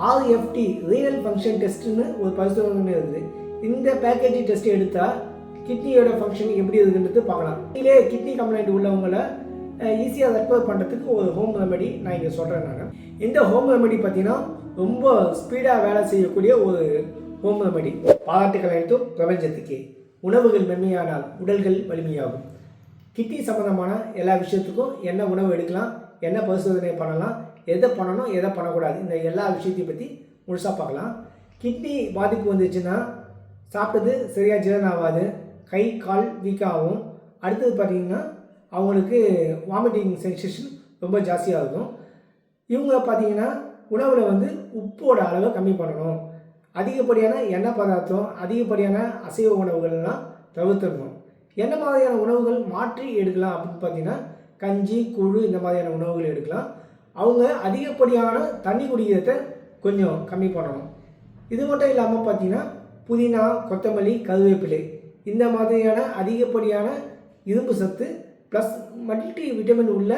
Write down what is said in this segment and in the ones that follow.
RFT renal function டெஸ்ட்னு ஒரு பரிசோதனை இருக்குது. இந்த பேக்கேஜ் டெஸ்ட் எடுத்தால் கிட்னியோட ஃபங்க்ஷன் எப்படி இருக்குன்றது பார்க்கலாம். இதிலே கிட்னி கம்ப்ளைண்ட் உள்ளவங்களை ஈஸியாக ரெக்கவர் பண்ணுறதுக்கு ஒரு ஹோம் ரெமெடி நான் இங்கே சொல்கிறேன். நான் இந்த ஹோம் ரெமெடி பார்த்தீங்கன்னா ரொம்ப ஸ்பீடாக வேலை செய்யக்கூடிய ஒரு ஹோம் ரெமெடி. பாராட்டுகள் அனைத்தும் பிரபஞ்சத்துக்கு. உணவுகள் மென்மையானால் உடல்கள் வலிமையாகும். கிட்னி சம்மந்தமான எல்லா விஷயத்துக்கும் என்ன உணவு எடுக்கலாம், என்ன பரிசோதனை பண்ணலாம், எதை பண்ணணும், எதை பண்ணக்கூடாது, இந்த எல்லா விஷயத்தையும் பற்றி முழுசாக பார்க்கலாம். கிட்னி பாதிப்பு வந்துச்சுன்னா சாப்பிட்டது சரியாக ஜீரணம் ஆகாது, கை கால் வீக்காகும். அடுத்தது பார்த்திங்கன்னா அவங்களுக்கு வாமிட்டிங் சென்சேஷன் ரொம்ப ஜாஸ்தியாக இருக்கும். இவங்க பார்த்திங்கன்னா உணவில் வந்து உப்போட அளவை கம்மி பண்ணணும். அதிகப்படியான எண்ணெய் பதார்த்தம், அதிகப்படியான அசைவ உணவுகள்லாம் தவிர்த்துடணும். என்ன மாதிரியான உணவுகள் மாற்றி எடுக்கலாம் அப்படின்னு பார்த்தீங்கன்னா கஞ்சி, கூழ் இந்த மாதிரியான உணவுகள் எடுக்கலாம். அவங்க அதிகப்படியான தண்ணி குடிக்கிறத கொஞ்சம் கம்மி பண்ணணும். இது மட்டும் இல்லாமல் பார்த்தீங்கன்னா புதினா, கொத்தமல்லி, கருவேப்பிலை இந்த மாதிரியான அதிகப்படியான இரும்பு சத்து ப்ளஸ் மல்டி விட்டமின் உள்ள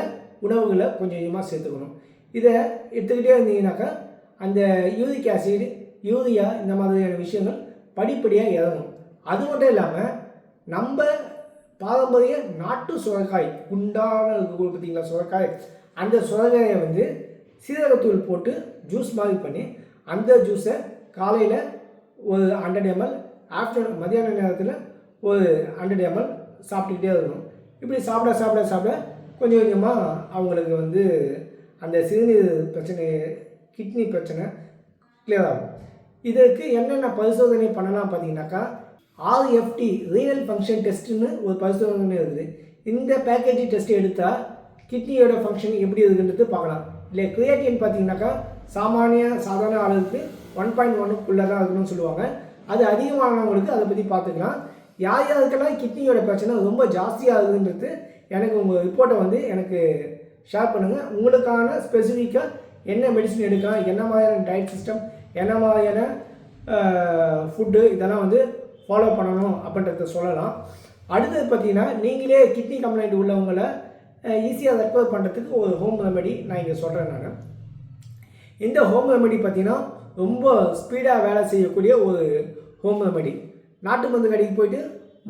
உணவுகளை கொஞ்சம் கொஞ்சமாக சேர்த்துக்கணும். இதை எடுத்துக்கிட்டே இருந்தீங்கன்னாக்கா அந்த யூரிக் ஆசிட், யூரியா இந்த மாதிரியான விஷயங்கள் படிப்படியாக இறங்கும். அது மட்டும் இல்லாமல் நம்ம பாரம்பரிய நாட்டு சுரக்காய், குண்டான பார்த்தீங்களா சுரக்காய், அந்த சுரக்காயை வந்து சீரகத்தூள் போட்டு ஜூஸ் மாதிரி பண்ணி அந்த ஜூஸை காலையில் ஒரு 100 ml, ஆஃப்டர்நூன் மதியான நேரத்தில் ஒரு 100 ml சாப்பிட்டுக்கிட்டே இருக்கணும். இப்படி சாப்பிட சாப்பிட சாப்பிட கொஞ்சம் கொஞ்சமாக அவங்களுக்கு வந்து அந்த சிறுநீர் பிரச்சனை, கிட்னி பிரச்சனை கிளியர் ஆகும். இதற்கு என்னென்ன பரிசோதனை பண்ணலாம் பார்த்தீங்கன்னாக்கா RFT ரீனல் ஃபங்க்ஷன் டெஸ்ட்னு ஒரு பரிசோதனை இருக்குது. இந்த பேக்கேஜ் டெஸ்ட் எடுத்தால் கிட்னியோட ஃபங்க்ஷன் எப்படி இருக்குன்றது பார்க்கலாம். இல்லை கிரியேட்டின் பார்த்தீங்கன்னாக்கா சாதாரண அளவுக்கு 1.1க்குள்ளே தான் இருக்கணும்னு சொல்லுவாங்க. அது அதிகமானவங்களுக்கு அதை பற்றி பார்த்துக்கலாம். யார் யாருக்கெல்லாம் கிட்னியோட பிரச்சனை ரொம்ப ஜாஸ்தியாக இருக்குன்றது எனக்கு உங்கள் ரிப்போர்ட்டை வந்து எனக்கு ஷேர் பண்ணுங்கள். உங்களுக்கான ஸ்பெசிஃபிக்காக என்ன மெடிசன் எடுக்கலாம், என்ன மாதிரியான டயட் சிஸ்டம், என்ன மாதிரியான ஃபுட்டு இதெல்லாம் வந்து ஃபாலோ பண்ணணும் அப்படின்றத சொல்லலாம். அடுத்தது பார்த்திங்கன்னா நீங்களே கிட்னி கம்ப்ளைண்ட் உள்ளவங்களை ஈஸியாக ரெக்கவர் பண்ணுறதுக்கு ஒரு ஹோம் ரெமெடி நான் இங்கே சொல்கிறேன். நான் இந்த ஹோம் ரெமெடி பார்த்திங்கன்னா ரொம்ப ஸ்பீடாக வேலை செய்யக்கூடிய ஒரு ஹோம் ரெமெடி. நாட்டு மருந்து கடைக்கு போயிட்டு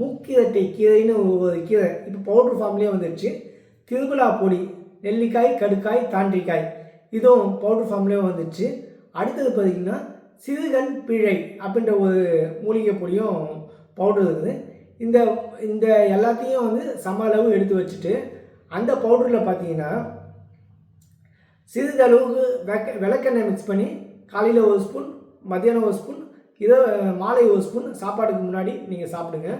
மூக்கிரட்டை கீரைன்னு ஒரு கீரை இப்போ பவுட்ரு ஃபார்ம்லேயே வந்துடுச்சு. திருவிழா பொடி, நெல்லிக்காய், கடுக்காய், தாண்டிக்காய் இதுவும் பவுட்ரு ஃபார்ம்லேயே வந்துடுச்சு. அடுத்தது பார்த்திங்கன்னா சிறுகண் பிழை அப்படின்ற ஒரு மூலிகை பொடியும் பவுடர் இருக்குது. இந்த எல்லாத்தையும் வந்து சம அளவு எடுத்து வச்சுட்டு அந்த பவுடரில் பார்த்தீங்கன்னா சிறிதளவுக்கு விளக்கெண்ணெய் மிக்ஸ் பண்ணி காலையில் ஒரு ஸ்பூன், மத்தியானம் ஒரு ஸ்பூன், மாலை ஒரு ஸ்பூன் சாப்பாடுக்கு முன்னாடி நீங்கள் சாப்பிடுங்க.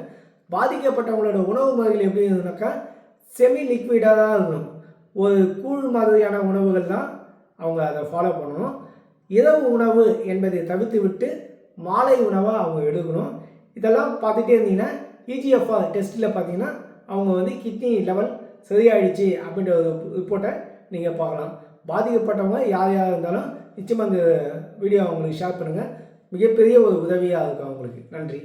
பாதிக்கப்பட்டவங்களோட உணவு முறைகள் எப்படி இருந்ததுனாக்கா செமி லிக்விடாக தான் இருக்கணும். ஒரு கூழ் மாதிரியான உணவுகள் தான் அவங்க அதை ஃபாலோ பண்ணணும். இரவு உணவு என்பதை தவிர்த்து விட்டு மாலை உணவாக அவங்க எடுக்கணும். இதெல்லாம் பார்த்துட்டே இருந்தீங்கன்னா EGFR டெஸ்ட்டில் பார்த்தீங்கன்னா அவங்க வந்து கிட்னி லெவல் சரியாயிடுச்சு அப்படின்ற ஒரு ரிப்போர்ட்டை நீங்கள் பார்க்கலாம். பாதிக்கப்பட்டவங்க யார் இருந்தாலும் நிச்சயமாக அந்த வீடியோ அவங்களுக்கு ஷேர் பண்ணுங்கள். மிகப்பெரிய ஒரு உதவியாக இருக்கும் அவங்களுக்கு. நன்றி.